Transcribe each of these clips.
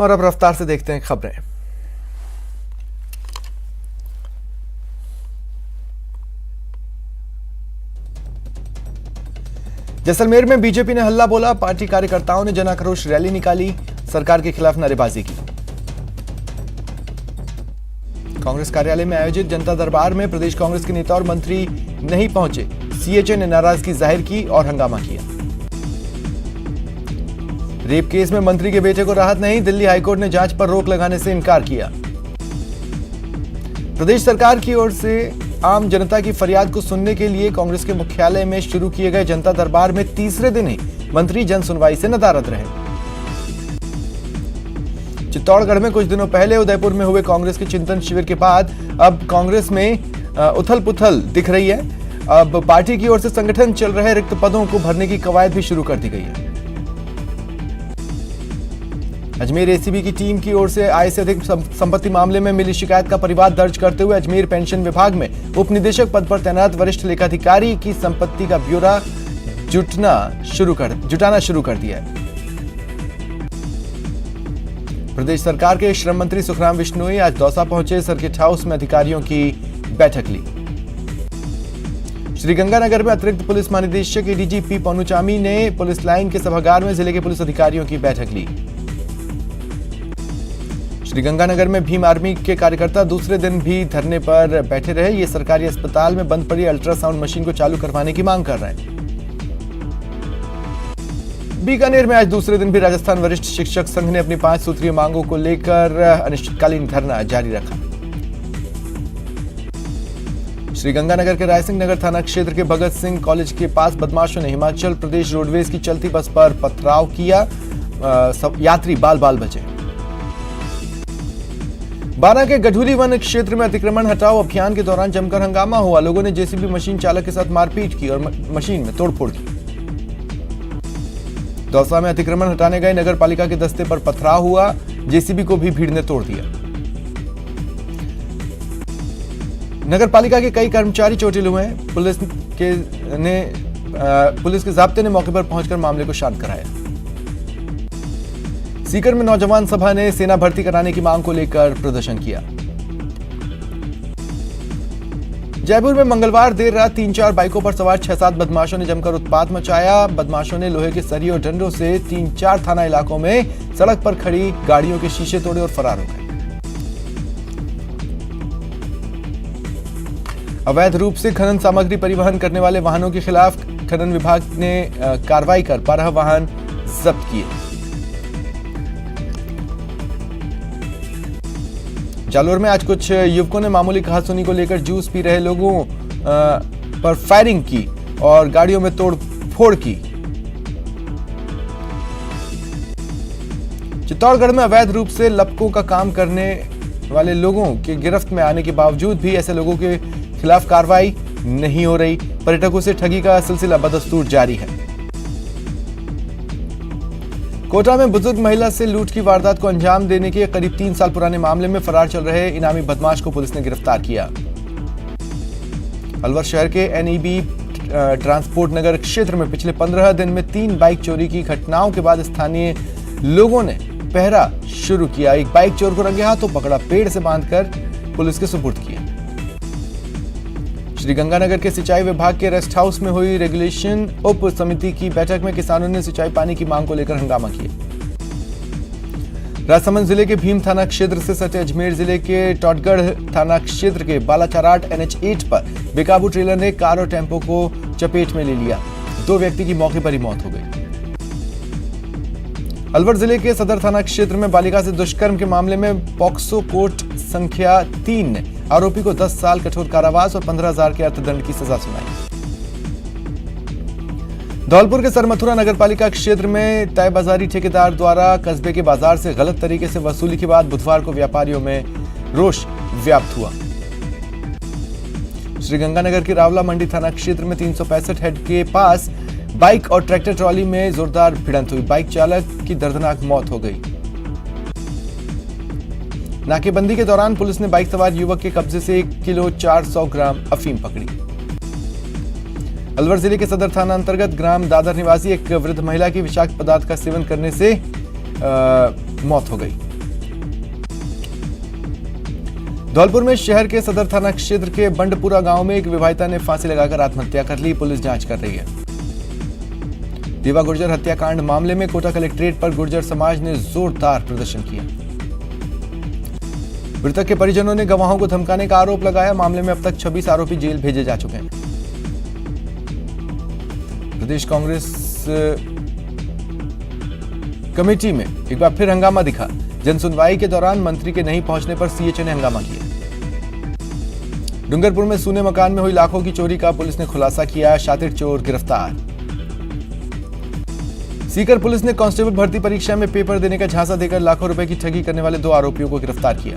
और अब रफ्तार से देखते हैं खबरें। जैसलमेर में बीजेपी ने हल्ला बोला, पार्टी कार्यकर्ताओं ने जन आक्रोश रैली निकाली, सरकार के खिलाफ नारेबाजी की। कांग्रेस कार्यालय में आयोजित जनता दरबार में प्रदेश कांग्रेस के नेता और मंत्री नहीं पहुंचे, सीएचए ने नाराजगी जाहिर की और हंगामा किया। रेप केस में मंत्री के बेटे को राहत नहीं, दिल्ली हाईकोर्ट ने जांच पर रोक लगाने से इनकार किया। प्रदेश सरकार की ओर से आम जनता की फरियाद को सुनने के लिए कांग्रेस के मुख्यालय में शुरू किए गए जनता दरबार में तीसरे दिन ही मंत्री जन सुनवाई से नदारद रहे। चित्तौड़गढ़ में कुछ दिनों पहले उदयपुर में हुए कांग्रेस के चिंतन शिविर के बाद अब कांग्रेस में उथल पुथल दिख रही है। अब पार्टी की ओर से संगठन चल रहे रिक्त पदों को भरने की कवायद भी शुरू कर दी गई है। अजमेर एसीबी की टीम की ओर से आय से अधिक संपत्ति मामले में मिली शिकायत का परिवाद दर्ज करते हुए अजमेर पेंशन विभाग में उप निदेशक पद पर तैनात वरिष्ठ लेखाधिकारी की संपत्ति का ब्यौरा जुटाना शुरू कर दिया है। प्रदेश सरकार के श्रम मंत्री सुखराम बिश्नोई आज दौसा पहुंचे, सर्किट हाउस में अधिकारियों की बैठक ली। श्रीगंगानगर में अतिरिक्त पुलिस महानिदेशक एडीजीपी पनुचामी ने पुलिस लाइन के सभागार में जिले के पुलिस अधिकारियों की बैठक ली। श्रीगंगानगर में भीम आर्मी के कार्यकर्ता दूसरे दिन भी धरने पर बैठे रहे। ये सरकारी अस्पताल में बंद पड़ी अल्ट्रासाउंड मशीन को चालू करवाने की मांग कर रहे हैं। बीकानेर में आज दूसरे दिन भी राजस्थान वरिष्ठ शिक्षक संघ ने अपनी 5 सूत्रीय मांगों को लेकर अनिश्चितकालीन धरना जारी रखा। श्रीगंगानगर के रायसिंह नगर थाना क्षेत्र के भगत सिंह कॉलेज के पास बदमाशों ने हिमाचल प्रदेश रोडवेज की चलती बस पर पथराव किया, यात्री बाल बाल बचे। बारां के गढ़ुली वन क्षेत्र में अतिक्रमण हटाओ अभियान के दौरान जमकर हंगामा हुआ। लोगों ने जेसीबी मशीन चालक के साथ मारपीट की और मशीन में तोड़फोड़ की। दौसा में अतिक्रमण हटाने गए नगर पालिका के दस्ते पर पथराव हुआ, जेसीबी को भी भीड़ ने तोड़ दिया। नगर पालिका के कई कर्मचारी चोटिल हुए हैं। पुलिस के जाब्ते ने मौके पर पहुंचकर मामले को शांत कराया। सीकर में नौजवान सभा ने सेना भर्ती कराने की मांग को लेकर प्रदर्शन किया। जयपुर में मंगलवार देर रात 3-4 बाइकों पर सवार 6-7 बदमाशों ने जमकर उत्पात मचाया। बदमाशों ने लोहे के सरिये और डंडों से 3-4 थाना इलाकों में सड़क पर खड़ी गाड़ियों के शीशे तोड़े और फरार हो गए। अवैध रूप से खनन सामग्री परिवहन करने वाले वाहनों के खिलाफ खनन विभाग ने कार्रवाई कर 12 वाहन जब्त किए। जालोर में आज कुछ युवकों ने मामूली कहासुनी को लेकर जूस पी रहे लोगों पर फायरिंग की और गाड़ियों में तोड़ फोड़ की। चित्तौड़गढ़ में अवैध रूप से लपकों का काम करने वाले लोगों के गिरफ्त में आने के बावजूद भी ऐसे लोगों के खिलाफ कार्रवाई नहीं हो रही। पर्यटकों से ठगी का सिलसिला बदस्तूर जारी है। कोटा में बुजुर्ग महिला से लूट की वारदात को अंजाम देने के करीब 3 साल पुराने मामले में फरार चल रहे इनामी बदमाश को पुलिस ने गिरफ्तार किया। अलवर शहर के एनईबी ट्रांसपोर्ट नगर क्षेत्र में पिछले 15 दिन में 3 बाइक चोरी की घटनाओं के बाद स्थानीय लोगों ने पहरा शुरू किया। एक बाइक चोर को रंगे हाथों पकड़ा, पेड़ से बांधकर पुलिस के सुपुर्द किया। श्रीगंगानगर के सिंचाई विभाग के रेस्ट हाउस में हुई रेगुलेशन उप समिति की बैठक में किसानों ने सिंचाई पानी की मांग को लेकर हंगामा किया। राजसमंद जिले के भीम थाना क्षेत्र से सटे अजमेर जिले के टॉटगढ़ थाना क्षेत्र के बालाचाराट NH8 पर बेकाबू ट्रेलर ने कार और टेम्पो को चपेट में ले लिया। 2 व्यक्ति की मौके पर ही मौत हो गई। अलवर जिले के सदर थाना क्षेत्र में बालिका से दुष्कर्म के मामले में पॉक्सो कोर्ट संख्या 3 ने आरोपी को 10 साल कठोर कारावास और 15,000 के अर्थदंड की सजा सुनाई। धौलपुर के सरमथुरा नगरपालिका क्षेत्र में तय बाजारी ठेकेदार द्वारा कस्बे के बाजार से गलत तरीके से वसूली के बाद बुधवार को व्यापारियों में रोष व्याप्त हुआ। श्रीगंगानगर के रावला मंडी थाना क्षेत्र में 365 हेड के पास बाइक और ट्रैक्टर ट्रॉली में जोरदार भिड़ंत हुई। बाइक चालक की दर्दनाक मौत हो गई। नाकेबंदी के दौरान पुलिस ने बाइक सवार युवक के कब्जे से 1 किलो 400 ग्राम अफीम पकड़ी। अलवर जिले के सदर थाना अंतर्गत ग्राम दादर निवासी एक वृद्ध महिला की विषाक्त पदार्थ का सेवन करने से मौत हो गई। धौलपुर में शहर के सदर थाना क्षेत्र के बंडपुरा गांव में एक विवाहिता ने फांसी लगाकर आत्महत्या कर ली। पुलिस जांच कर रही है। दीवा गुर्जर हत्याकांड मामले में कोटा कलेक्ट्रेट पर गुर्जर समाज ने जोरदार प्रदर्शन किया। मृतक के परिजनों ने गवाहों को धमकाने का आरोप लगाया। मामले में अब तक 26 आरोपी जेल भेजे जा चुके हैं। प्रदेश कांग्रेस कमेटी में एक बार फिर हंगामा दिखा। जनसुनवाई के दौरान मंत्री के नहीं पहुंचने पर सीएचओ ने हंगामा किया। डूंगरपुर में सूने मकान में हुई लाखों की चोरी का पुलिस ने खुलासा किया। शातिर चोर गिरफ्तार। सीकर पुलिस ने कांस्टेबल भर्ती परीक्षा में पेपर देने का झांसा देकर लाखों रुपए की ठगी करने वाले 2 आरोपियों को गिरफ्तार किया।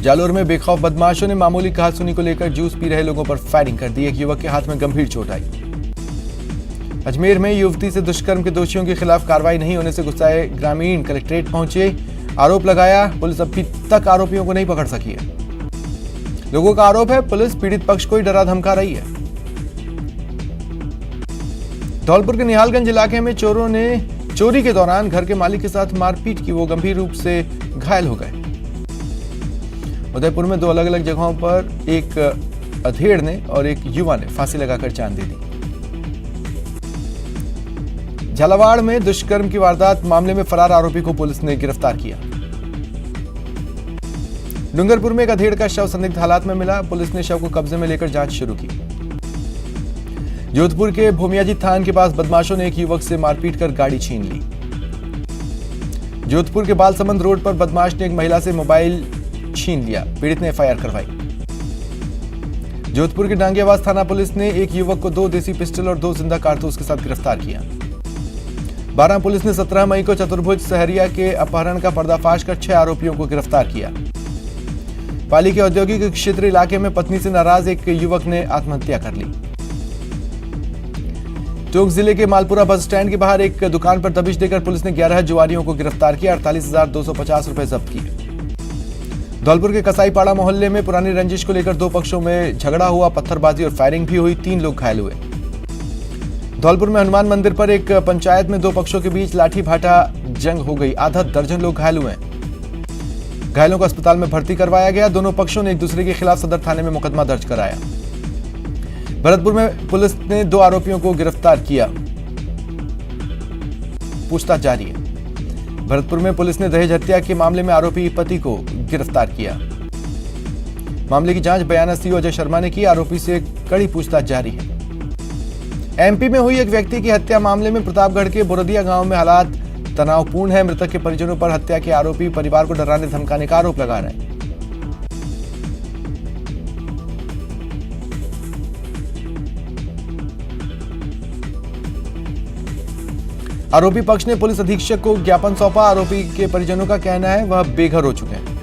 जालोर में बेखौफ बदमाशों ने मामूली कहासुनी को लेकर जूस पी रहे लोगों पर फायरिंग कर दी। एक युवक के हाथ में गंभीर चोट आई। अजमेर में युवती से दुष्कर्म के दोषियों के खिलाफ कार्रवाई नहीं होने से गुस्साए ग्रामीण कलेक्ट्रेट पहुंचे। आरोप लगाया पुलिस अभी तक आरोपियों को नहीं पकड़ सकी है। लोगों का आरोप है पुलिस पीड़ित पक्ष को ही डरा धमका रही है। धौलपुर के निहालगंज इलाके में चोरों ने चोरी के दौरान घर के मालिक के साथ मारपीट की। वो गंभीर रूप से घायल हो गए। उदयपुर में 2 अलग अलग जगहों पर एक अधेड़ ने और एक युवा ने फांसी लगाकर जान दे दी। झालावाड़ में दुष्कर्म की वारदात मामले में फरार आरोपी को पुलिस ने गिरफ्तार किया। डूंगरपुर में एक अधेड़ का शव संदिग्ध हालात में मिला। पुलिस ने शव को कब्जे में लेकर जांच शुरू की। जोधपुर के भूमियाजी थान के पास बदमाशों ने एक युवक से मारपीट कर गाड़ी छीन ली। जोधपुर के बालसमंद रोड पर बदमाश ने एक महिला से मोबाइल छीन लिया। पीड़ित ने एफआईआर करवाई। जोधपुर के डांगियावास थाना पुलिस ने एक युवक को 2 देसी पिस्टल और 2 जिंदा कारतूस के साथ गिरफ्तार किया। 12 पुलिस ने 17 मई को चतुर्भुज सहरिया के अपहरण का पर्दाफाश कर 6 आरोपियों को गिरफ्तार किया। पाली के औद्योगिक क्षेत्र इलाके में पत्नी से नाराज एक युवक ने आत्महत्या कर ली। टोंक जिले के मालपुरा बस स्टैंड के बाहर एक दुकान पर दबिश देकर पुलिस ने 11 जुआरियों को गिरफ्तार किया। 48,250 रुपए जब्त किए। धौलपुर के कसाईपाड़ा मोहल्ले में पुरानी रंजिश को लेकर 2 पक्षों में झगड़ा हुआ। पत्थरबाजी और फायरिंग भी हुई। 3 लोग घायल हुए। धौलपुर में हनुमान मंदिर पर एक पंचायत में 2 पक्षों के बीच लाठी भाटा जंग हो गई। आधा दर्जन लोग घायल हुए। घायलों को अस्पताल में भर्ती करवाया गया। दोनों पक्षों ने एक दूसरे के खिलाफ सदर थाने में मुकदमा दर्ज कराया। भरतपुर में पुलिस ने 2 आरोपियों को गिरफ्तार किया। पूछताछ जारी है। भरतपुर में पुलिस ने दहेज हत्या के मामले में आरोपी पति को गिरफ्तार किया। मामले की जांच बयाना सीओ अजय शर्मा ने की। आरोपी से कड़ी पूछताछ जारी है। एमपी में हुई एक व्यक्ति की हत्या मामले में प्रतापगढ़ के बोरदिया गांव में हालात तनावपूर्ण है। मृतक के परिजनों पर हत्या के आरोपी परिवार को डराने धमकाने का आरोप लगा रहे हैं। आरोपी पक्ष ने पुलिस अधीक्षक को ज्ञापन सौंपा। आरोपी के परिजनों का कहना है वह बेघर हो चुके हैं।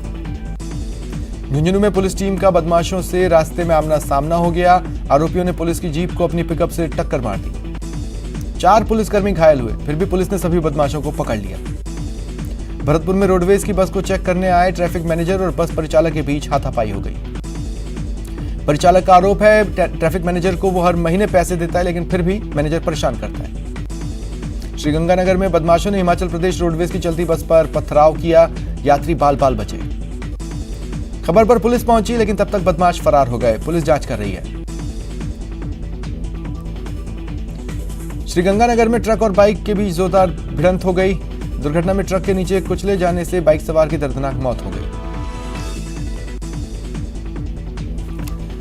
झुंझुनू में पुलिस टीम का बदमाशों से रास्ते में आमना सामना हो गया। आरोपियों ने पुलिस की जीप को अपनी पिकअप से टक्कर मार दी। 4 पुलिसकर्मी घायल हुए। फिर भी पुलिस ने सभी बदमाशों को पकड़ लिया। भरतपुर में रोडवेज की बस को चेक करने आए ट्रैफिक मैनेजर और बस परिचालक के बीच हाथापाई हो गई। परिचालक का आरोप है ट्रैफिक मैनेजर को वो हर महीने पैसे देता है, लेकिन फिर भी मैनेजर परेशान करता है। श्रीगंगानगर में बदमाशों ने हिमाचल प्रदेश रोडवेज की चलती बस पर पथराव किया। यात्री बाल बाल बचे। खबर पर पुलिस पहुंची, लेकिन तब तक बदमाश फरार हो गए। पुलिस जांच कर रही है। श्रीगंगानगर में ट्रक और बाइक के बीच जोरदार भिड़ंत हो गई। दुर्घटना में ट्रक के नीचे कुचले जाने से बाइक सवार की दर्दनाक मौत हो गई।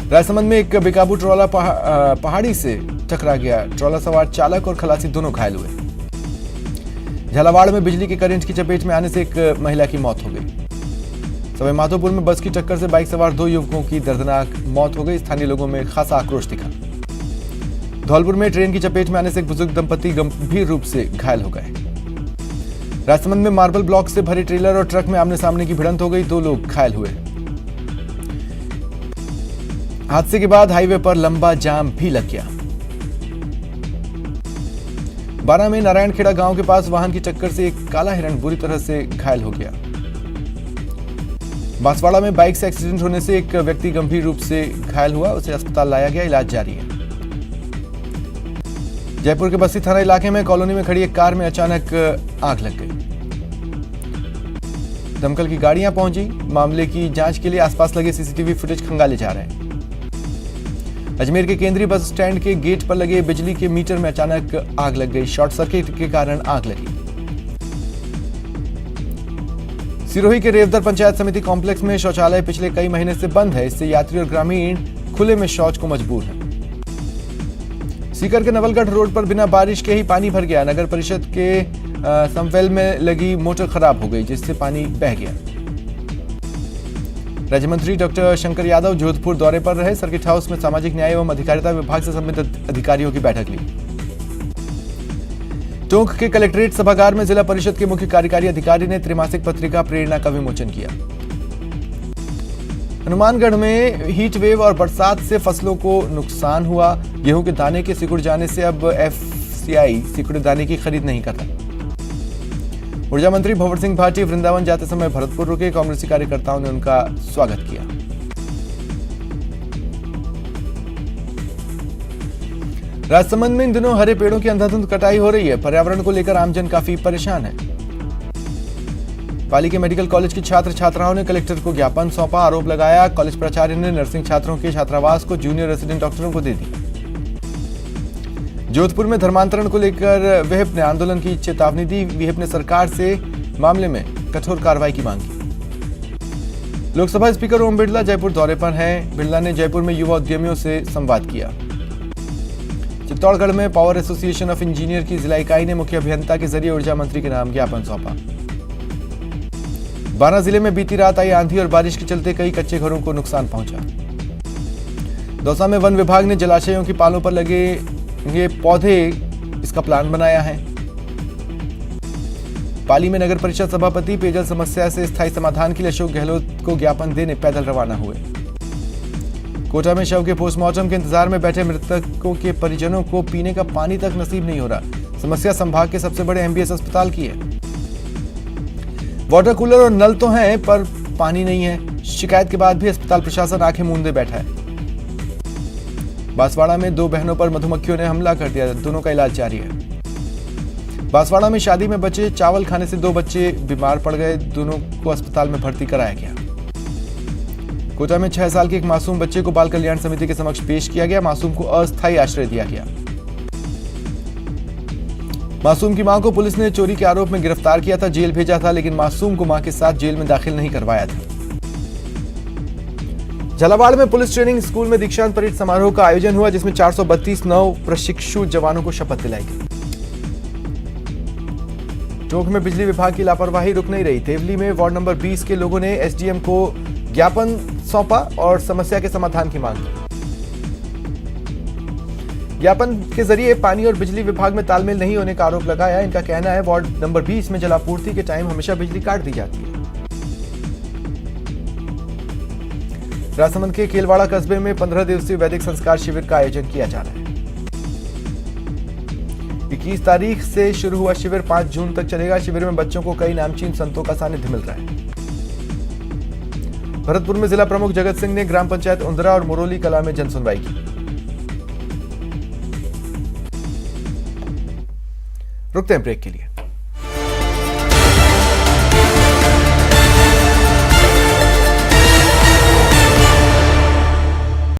राजसमंद में एक बेकाबू ट्रॉला पहाड़ी से टकरा गया। ट्रॉला सवार चालक और खलासी दोनों घायल हुए। झालावाड़ में बिजली के करंट की चपेट में आने से एक महिला की मौत हो गई। सवाई माधोपुर में बस की टक्कर से बाइक सवार 2 युवकों की दर्दनाक मौत हो गई। स्थानीय लोगों में खासा आक्रोश दिखा। धौलपुर में ट्रेन की चपेट में आने से एक बुजुर्ग दंपति गंभीर रूप से घायल हो गए। राजसमंद में मार्बल ब्लॉक से भरे ट्रेलर और ट्रक में आमने सामने की भिड़ंत हो गई। 2 लोग घायल हुए। हादसे के बाद हाईवे पर लंबा जाम भी लग गया। 12 में नारायणखेड़ा गांव के पास वाहन की टक्कर से एक काला हिरण बुरी तरह से घायल हो गया। बांसवाड़ा में बाइक से एक्सीडेंट होने से एक व्यक्ति गंभीर रूप से घायल हुआ। उसे अस्पताल लाया गया। इलाज जारी है। जयपुर के बस्ती थाना इलाके में कॉलोनी में खड़ी एक कार में अचानक आग लग गई। दमकल की गाड़ियां पहुंची। मामले की जांच के लिए आसपास लगे सीसीटीवी फुटेज खंगाले जा रहे हैं। अजमेर के केंद्रीय बस स्टैंड के गेट पर लगे बिजली के मीटर में अचानक आग लग गई। शॉर्ट सर्किट के कारण आग लगी। सिरोही के रेवदर पंचायत समिति कॉम्प्लेक्स में शौचालय पिछले कई महीने से बंद है। इससे यात्री और ग्रामीण खुले में शौच को मजबूर हैं। सीकर के नवलगढ़ रोड पर बिना बारिश के ही पानी भर गया। नगर परिषद के समवेल में लगी मोटर खराब हो गई, जिससे पानी बह गया। राज्य मंत्री डॉक्टर शंकर यादव जोधपुर दौरे पर रहे। सर्किट हाउस में सामाजिक न्याय एवं अधिकारिता विभाग से संबंधित अधिकारियों की बैठक ली। टोंक के कलेक्ट्रेट सभागार में जिला परिषद के मुख्य कार्यकारी अधिकारी ने त्रैमासिक पत्रिका प्रेरणा का विमोचन किया। हनुमानगढ़ में हीट वेव और बरसात से फसलों को नुकसान हुआ। गेहूं के दाने के सिकुड़ जाने से अब एफसीआई सिकुड़े दाने की खरीद नहीं करता। ऊर्जा मंत्री भंवर सिंह भाटी वृंदावन जाते समय भरतपुर रुके। कांग्रेसी कार्यकर्ताओं ने उनका स्वागत किया। राजसमंद में इन दिनों हरे पेड़ों की अंधाधुंध कटाई हो रही है। पर्यावरण को लेकर आमजन काफी परेशान है। पाली के मेडिकल कॉलेज के छात्र छात्राओं ने कलेक्टर को ज्ञापन सौंपा। आरोप लगाया कॉलेज प्राचार्य ने नर्सिंग छात्रों के छात्रावास को जूनियर रेसिडेंट डॉक्टरों को दे दी। जोधपुर में धर्मांतरण को लेकर विहिप ने आंदोलन की चेतावनी दी। विहिप ने सरकार से मामले में कठोर कार्रवाई की मांग की। लोकसभा स्पीकर ओम बिरला जयपुर दौरे पर हैं। बिरला ने जयपुर में युवा उद्यमियों से संवाद किया। चित्तौड़गढ़ में पावर एसोसिएशन ऑफ इंजीनियर की जिला इकाई ने मुख्य अभियंता के जरिए ऊर्जा मंत्री के नाम ज्ञापन सौंपा। बारां जिले में बीती रात आई आंधी और बारिश के चलते कई कच्चे घरों को नुकसान पहुंचा। दौसा में वन विभाग ने जलाशयों की पालों पर लगे ये पौधे इसका प्लान बनाया है। पाली में नगर परिषद सभापति पेयजल समस्या से स्थायी समाधान के लिए अशोक गहलोत को ज्ञापन देने पैदल रवाना हुए। कोटा में शव के पोस्टमार्टम के इंतजार में बैठे मृतकों के परिजनों को पीने का पानी तक नसीब नहीं हो रहा। समस्या संभाग के सबसे बड़े एमबीएस अस्पताल की है। वाटर कूलर और नल तो हैं पर पानी नहीं है। शिकायत के बाद भी अस्पताल प्रशासन आंखें मूंदे बैठा है। बांसवाड़ा में दो बहनों पर मधुमक्खियों ने हमला कर दिया। दोनों का इलाज जारी है। बांसवाड़ा में शादी में बचे चावल खाने से दो बच्चे बीमार पड़ गए। दोनों को अस्पताल में भर्ती कराया गया। कोटा में 6 साल के एक मासूम बच्चे को बाल कल्याण समिति के समक्ष पेश किया गया। मासूम को अस्थायी आश्रय दिया गया। मासूम की मां को पुलिस ने चोरी के आरोप में गिरफ्तार किया था, जेल भेजा था, लेकिन मासूम को मां के साथ जेल में दाखिल नहीं करवाया था। झालावाड़ में पुलिस ट्रेनिंग स्कूल में दीक्षांत परेड समारोह का आयोजन हुआ, जिसमें 432 नव प्रशिक्षु जवानों को शपथ दिलाई गई। टोंक में बिजली विभाग की लापरवाही रुक नहीं रही। तेवली में वार्ड नंबर 20 के लोगों ने एसडीएम को ज्ञापन सौंपा और समस्या के समाधान की मांग की। ज्ञापन के जरिए पानी और बिजली विभाग में तालमेल नहीं होने का आरोप लगाया। इनका कहना है वार्ड नंबर 20 में जलापूर्ति के टाइम हमेशा बिजली काट दी जाती है। राजसमंद के केलवाड़ा कस्बे में 15 दिवसीय वैदिक संस्कार शिविर का आयोजन किया जा रहा है। 21 तारीख से शुरू हुआ शिविर 5 जून तक चलेगा। शिविर में बच्चों को कई नामचीन संतों का सानिध्य मिल रहा है। भरतपुर में जिला प्रमुख जगत सिंह ने ग्राम पंचायत उंदरा और मुरोली कला में जनसुनवाई की। रुकते हैं ब्रेक के लिए।